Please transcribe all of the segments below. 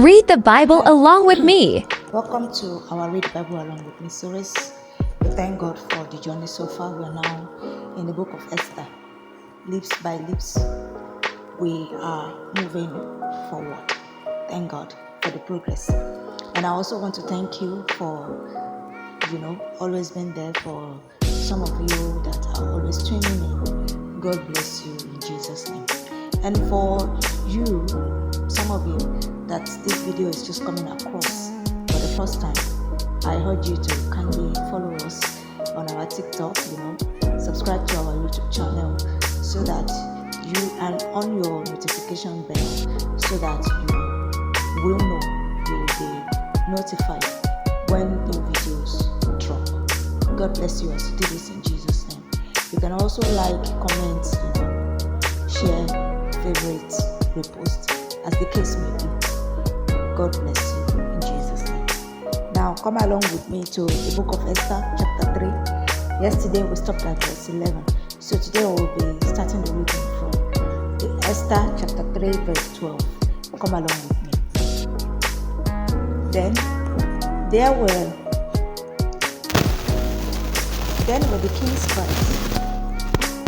Read the Bible along with me. Welcome to our Read the Bible Along with Me series. We thank God for the journey so far. We are now in the book of Esther. Lips by lips, we are moving forward. Thank God for the progress. And I also want to thank you for, always being there, for some of you that are always tuning in. God bless you in Jesus' name. And for you, some of you, that this video is just coming across for the first time, I urge you to kindly follow us on our TikTok, subscribe to our YouTube channel so that you, and on your notification bell so that you will know, you will be notified when new videos drop. God bless you as you do this in Jesus' name. You can also like, comment, share, favorite, repost, as the case may be. God bless you in Jesus' name. Now come along with me to the book of Esther, chapter 3. Yesterday we stopped at verse 11. So today we will be starting the reading from the Esther chapter 3 verse 12. Come along with me. Then were the king's friends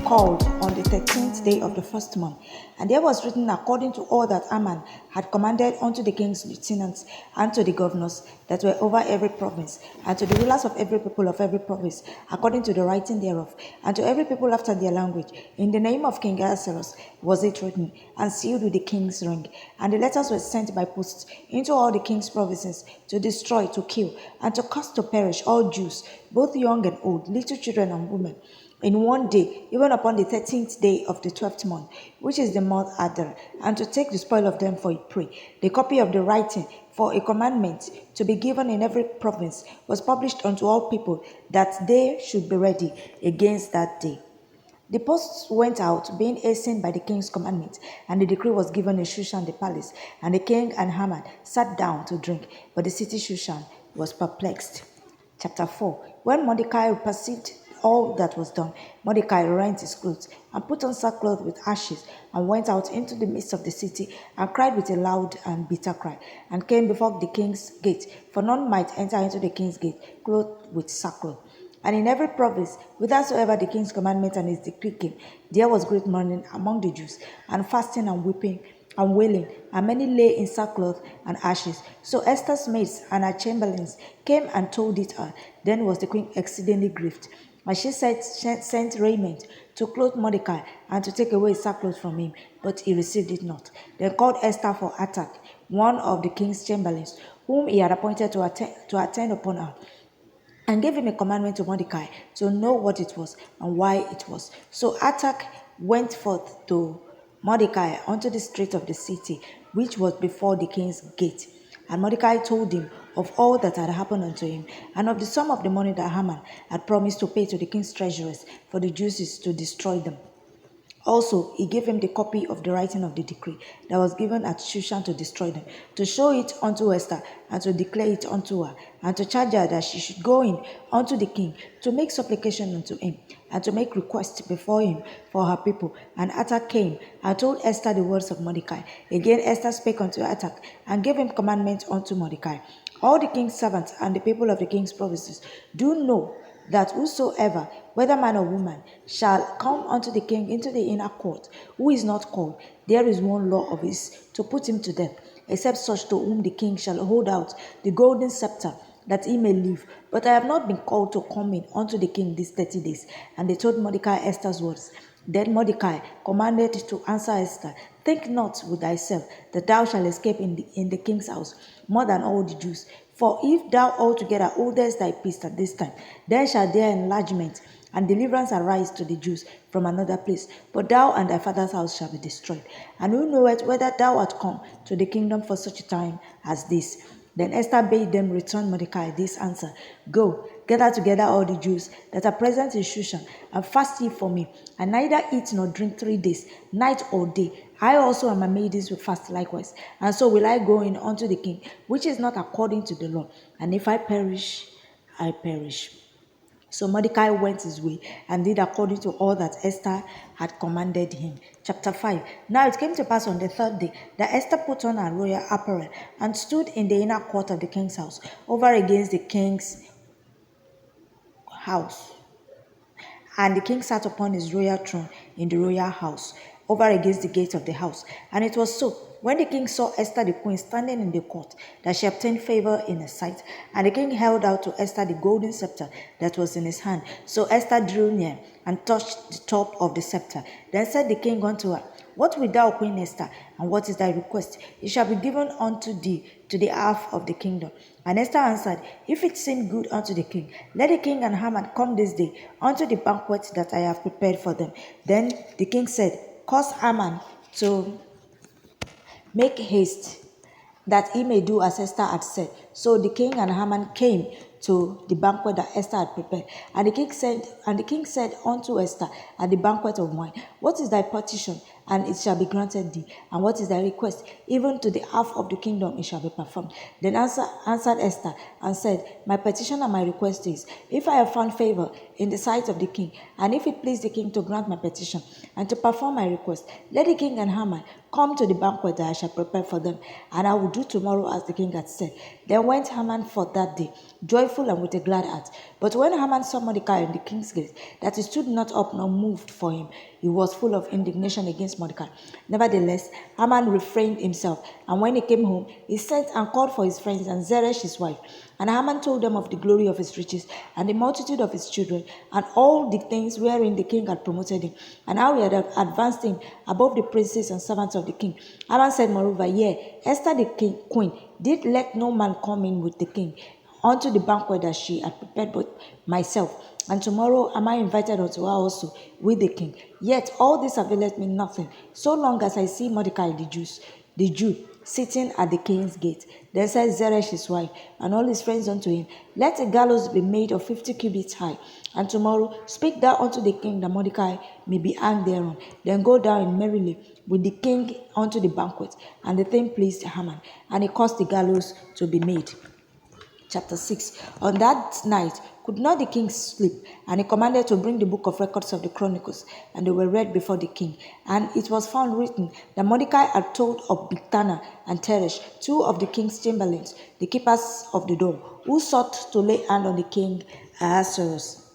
called on the 13th day of the first month, and there was written according to all that Haman had commanded unto the king's lieutenants and to the governors that were over every province, and to the rulers of every people of every province, according to the writing thereof, and to every people after their language. In the name of King Ahasuerus was it written, and sealed with the king's ring. And the letters were sent by post into all the king's provinces, to destroy, to kill, and to cause to perish all Jews, both young and old, little children and women, in one day, even upon the 13th day of the 12th month, which is the month Adar, and to take the spoil of them for a prey. The copy of the writing for a commandment to be given in every province was published unto all people, that they should be ready against that day. The posts went out, being hastened by the king's commandment, and the decree was given in Shushan the palace. And the king and Haman sat down to drink, but the city Shushan was perplexed. Chapter 4. When Mordecai perceived all that was done, Mordecai rent his clothes, and put on sackcloth with ashes, and went out into the midst of the city, and cried with a loud and bitter cry, and came before the king's gate, for none might enter into the king's gate clothed with sackcloth. And in every province, whithersoever the king's commandment and his decree came, there was great mourning among the Jews, and fasting and weeping and wailing, and many lay in sackcloth and ashes. So Esther's maids and her chamberlains came and told it her. Then was the queen exceedingly grieved. And she sent raiment to clothe Mordecai, and to take away his sackcloth from him, but he received it not. Then called Esther for attack, one of the king's chamberlains, whom he had appointed to attend upon her, and gave him a commandment to Mordecai to know what it was and why it was. So Attack went forth to Mordecai unto the street of the city, which was before the king's gate. And Mordecai told him of all that had happened unto him, and of the sum of the money that Haman had promised to pay to the king's treasurers for the Jews to destroy them. Also, he gave him the copy of the writing of the decree that was given at Shushan to destroy them, to show it unto Esther, and to declare it unto her, and to charge her that she should go in unto the king, to make supplication unto him, and to make request before him for her people. And Attack came and told Esther the words of Mordecai. Again Esther spake unto Attack, and gave him commandment unto Mordecai. All the king's servants and the people of the king's provinces do know that whosoever, whether man or woman, shall come unto the king into the inner court, who is not called, there is one law of his, to put him to death, except such to whom the king shall hold out the golden scepter, that he may live. But I have not been called to come in unto the king these 30 days. And they told Mordecai Esther's words. Then Mordecai commanded to answer Esther, Think not with thyself that thou shalt escape in the king's house more than all the Jews. For if thou altogether holdest thy peace at this time, then shall their enlargement and deliverance arise to the Jews from another place. But thou and thy father's house shall be destroyed. And who knoweth whether thou art come to the kingdom for such a time as this? Then Esther bade them return Mordecai this answer, Go, gather together all the Jews that are present in Shushan, and fast ye for me, and neither eat nor drink 3 days, night or day. I also and my maidens will fast likewise, and so will I go in unto the king, which is not according to the law. And if I perish, I perish. So Mordecai went his way and did according to all that Esther had commanded him. Chapter 5. Now it came to pass on the third day that Esther put on her royal apparel and stood in the inner court of the king's house, over against the king's house. And the king sat upon his royal throne in the royal house, over against the gate of the house. And it was so, when the king saw Esther the queen standing in the court, that she obtained favor in his sight. And the king held out to Esther the golden scepter that was in his hand. So Esther drew near and touched the top of the scepter. Then said the king unto her, What wilt thou, Queen Esther, and what is thy request? It shall be given unto thee to the half of the kingdom. And Esther answered, If it seem good unto the king, let the king and Haman come this day unto the banquet that I have prepared for them. Then the king said, Cause Haman to make haste, that he may do as Esther had said. So the king and Haman came to the banquet that Esther had prepared. And the king said unto Esther at the banquet of wine, What is thy petition? And it shall be granted thee. And what is thy request? Even to the half of the kingdom it shall be performed. Then answered Esther and said, My petition and my request is, if I have found favor in the sight of the king, and if it please the king to grant my petition and to perform my request, let the king and Haman come to the banquet that I shall prepare for them, and I will do tomorrow as the king had said. Then went Haman forth that day, joyful and with a glad heart. But when Haman saw Mordecai in the king's gate, that he stood not up nor moved for him, he was full of indignation against Mordecai. Nevertheless, Haman refrained himself, and when he came home, he sent and called for his friends and Zeresh his wife. And Haman told them of the glory of his riches, and the multitude of his children, and all the things wherein the king had promoted him, and how he had advanced him above the princes and servants of the king. Haman said, moreover, Yea, Esther the queen did let no man come in with the king unto the banquet that she had prepared but myself. And tomorrow am I invited unto her also with the king. Yet all this availeth me nothing, so long as I see Mordecai the Jew, sitting at the king's gate. Then said Zeresh his wife, and all his friends unto him, Let a gallows be made of 50 cubits high, and tomorrow speak thou unto the king that Mordecai may be hanged thereon. Then go down merrily with the king unto the banquet. And the thing pleased Haman, and he caused the gallows to be made. Chapter 6. On that night could not the king sleep, and he commanded to bring the book of records of the chronicles, and they were read before the king. And it was found written that Mordecai had told of Bigthana and Teresh, two of the king's chamberlains, the keepers of the door, who sought to lay hand on the king Ahasuerus.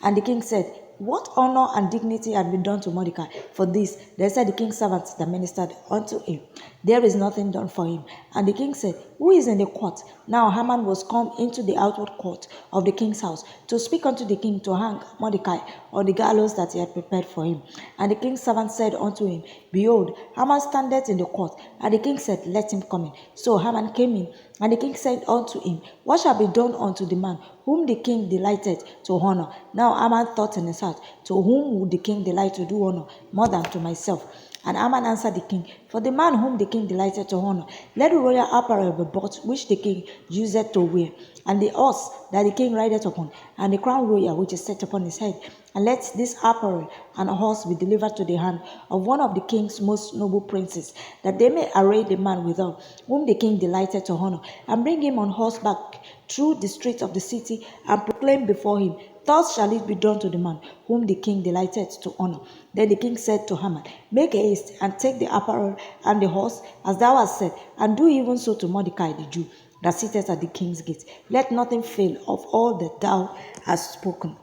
And the king said, What honor and dignity had been done to Mordecai for this? They said the king's servants that ministered unto him, There is nothing done for him. And the king said, Who is in the court? Now Haman was come into the outward court of the king's house to speak unto the king to hang Mordecai on the gallows that he had prepared for him. And the king's servant said unto him, Behold, Haman standeth in the court. And the king said, Let him come in. So Haman came in, and the king said unto him, What shall be done unto the man whom the king delighted to honor? Now Haman thought in his heart, To whom would the king delight to do honor more than to myself? And Haman answered the king, For the man whom the king delighted to honor, let the royal apparel be bought, which the king useth to wear, and the horse that the king rideth upon, and the crown royal which is set upon his head. And let this apparel and horse be delivered to the hand of one of the king's most noble princes, that they may array the man withal, whom the king delighted to honor, and bring him on horseback through the streets of the city, and proclaim before him, Thus shall it be done to the man whom the king delighted to honor. Then the king said to Haman, Make haste and take the apparel and the horse, as thou hast said, and do even so to Mordecai the Jew, that sitteth at the king's gate. Let nothing fail of all that thou hast spoken.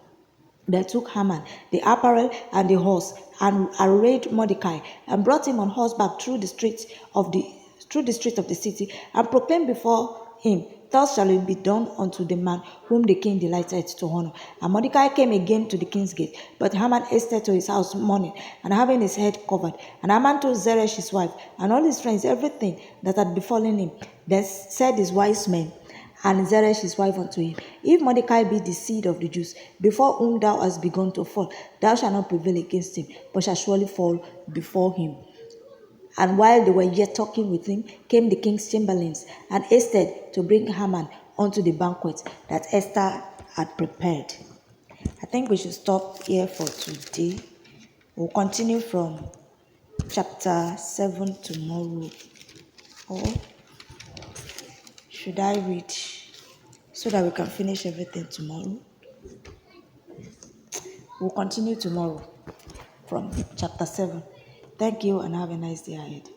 They took Haman the apparel and the horse, and arrayed Mordecai, and brought him on horseback through the streets of the city, and proclaimed before him, Thus shall it be done unto the man whom the king delighted to honor. And Mordecai came again to the king's gate, but Haman hasted to his house mourning, and having his head covered. And Haman told Zeresh his wife, and all his friends, everything that had befallen him. Then said his wise men and Zeresh his wife unto him, If Mordecai be the seed of the Jews, before whom thou hast begun to fall, thou shalt not prevail against him, but shalt surely fall before him. And while they were yet talking with him, came the king's chamberlains, and hasted to bring Haman unto the banquet that Esther had prepared. I think we should stop here for today. We'll continue from chapter 7 tomorrow. Or should I read so that we can finish everything tomorrow? We'll continue tomorrow from chapter 7. Thank you and have a nice day ahead.